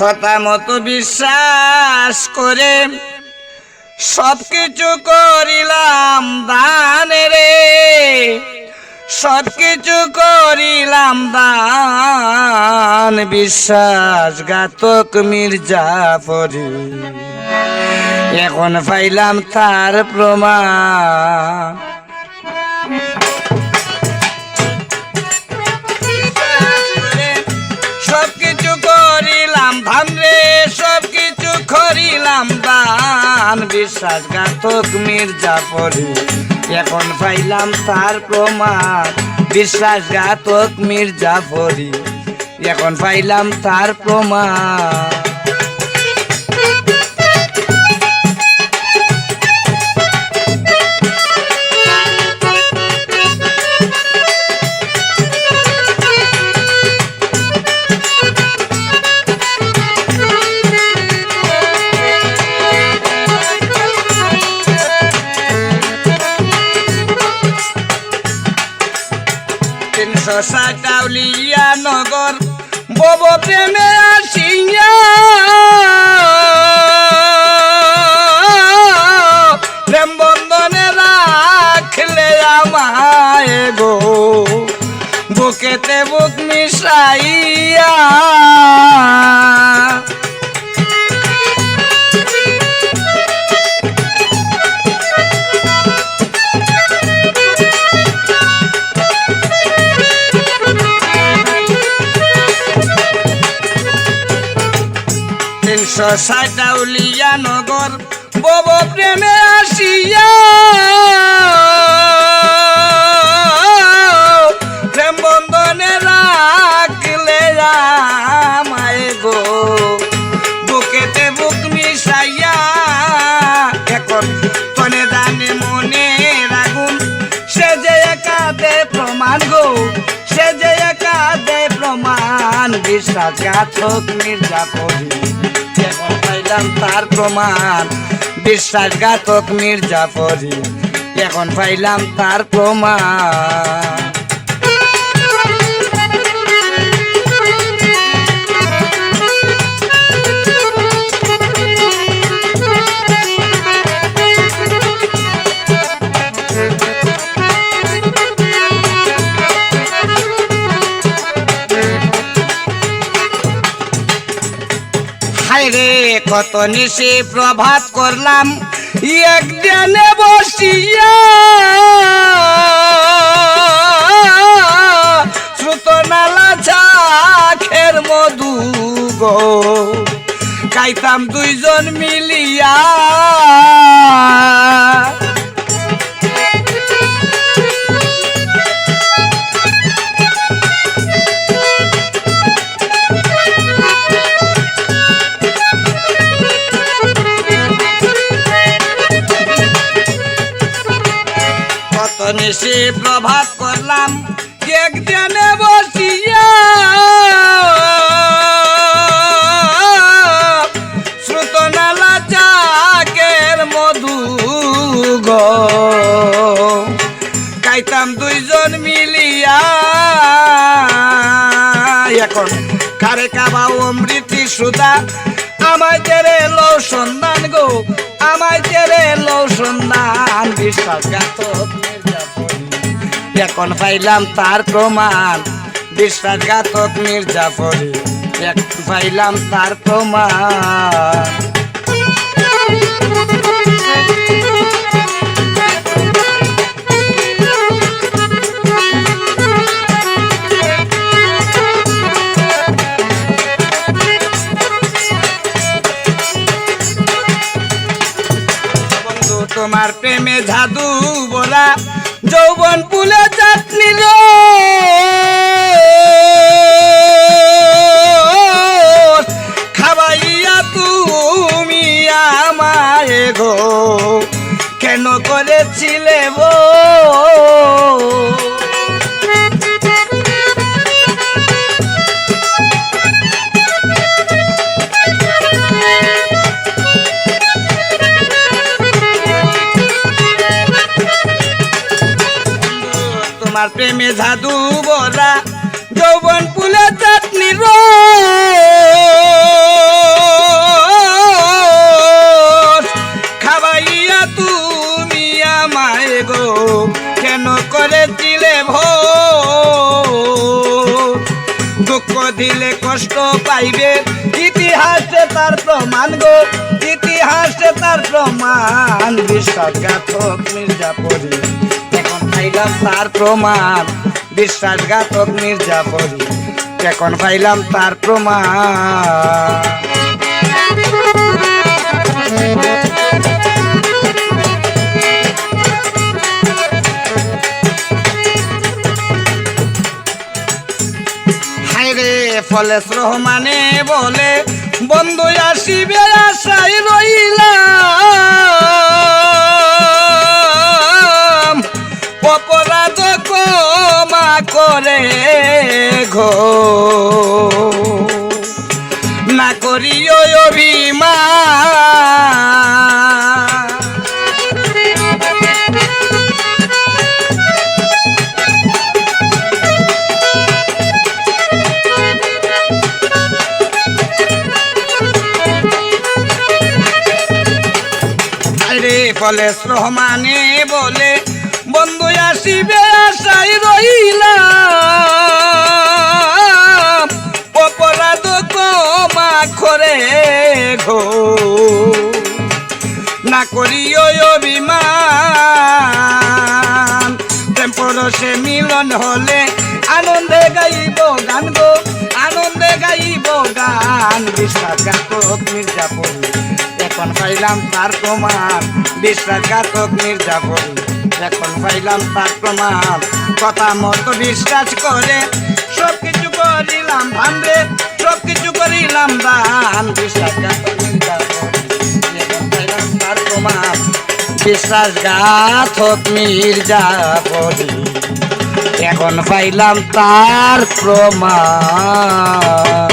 কথা মতো বিশ্বাস করে সবকিছু করিলাম দান রে, সবকিছু করিলাম দান। বিশ্বাসঘাতক মির্জাফরি, এখন পাইলাম তার প্রমাণ। সবকিছু করিলাম ধান রে, সবকিছু করিলাম দান। বিশ্বাসঘাতক মির্জাফরি, এখন পাইলাম তার প্রমাণ। বিশ্বাসঘাতক মির্জাফরি, এখন পাইলাম তার প্রমাণ। 360 আউলিয়া নগর বব প্রেমে আসিয়া, প্রেম বন্ধনে রাখলে আমায় গো, বুকেতে বুক মিশাইয়া। 360 আউলিয়া নগর বব প্রেমে আসিয়া, প্রেম বন্ধনে রাখলে আমায় গো, বুকেতে বুক মিশাইয়া। এখন তনে জানে মনে রাগুন, সে যে একাদে প্রমাণ গো, সে যে একাদে প্রমাণ। বিশ্বাসঘাতক মির্জাফরি, এখন পাইলাম তার প্রমাণ। বিশ্বাসঘাতক মির্জাফরি, এখন পাইলাম তার প্রমাণ। রে কত নিশি প্রভাত করলাম এক ধ্যানে বসিয়া, শ্রুতনালা চাখের মধু গো, খাইতাম দুইজন মিলিয়া। নিশি প্রভাত করলাম এক ধ্যানে বসিয়া, শ্রুতনালা চাকের মধু গো, খাইতাম দুইজন মিলিয়া। এখন কারে কাবা অমৃতি সুদা, আমায় জেরে লো সন্ধান গো, আমায় জেরে লো সন্ধান। বিশ্বাসঘাতক এখন পাইলাম তার প্রমাণ। বিশ্বাসঘাতক মির্জাফরি, এখন পাইলাম তার প্রমাণ। বন্ধু তোমার প্রেমে জাদু বলা, যৌবন পুলে চাটনি খাবাইয়া তুমি আমায় গো, কেন করেছিলে গো। তোমার প্রেমে জাদু বলা, যৌবন পুলে চাটনি দিলে কষ্ট পাইবে ইতিহাসে তার প্রমাণ গো ইতিহাসে তার প্রমাণ বিশ্বাসঘাতক মির্জাপুরী এখন পাইলাম তার প্রমাণ বিশ্বাসঘাতক মির্জাপুরী এখন পাইলাম তার প্রমাণ ফলেশ রহমানে বলে বন্ধু আসিবে আশাই রইলাম অপরাধ ক্ষমা করে ঘো না করিও অভিমান ফলেশ রহমানে বলে বন্ধু আসিবে আশাই রইলাম অপরাধ ক্ষমা করে ঘো না করিও অভিমান প্রেম পরশে মিলন হলে আনন্দে গাইব গান গো আনন্দে গাইব গান বিশ্বাসঘাতক মির্জাপুরী এখন পাইলাম তার প্রমাণ বিশ্বাসঘাতক মির্জাপুরী এখন পাইলাম তার প্রমাণ কথা মতো বিশ্বাস করে সবকিছু করিলাম ভান্ডে সবকিছু করিলাম দান বিশ্বাসঘাতক মির্জাপুরী এখন পাইলাম তার প্রমাণ বিশ্বাসঘাতক মির্জাপুরী এখন পাইলাম তার প্রমাণ।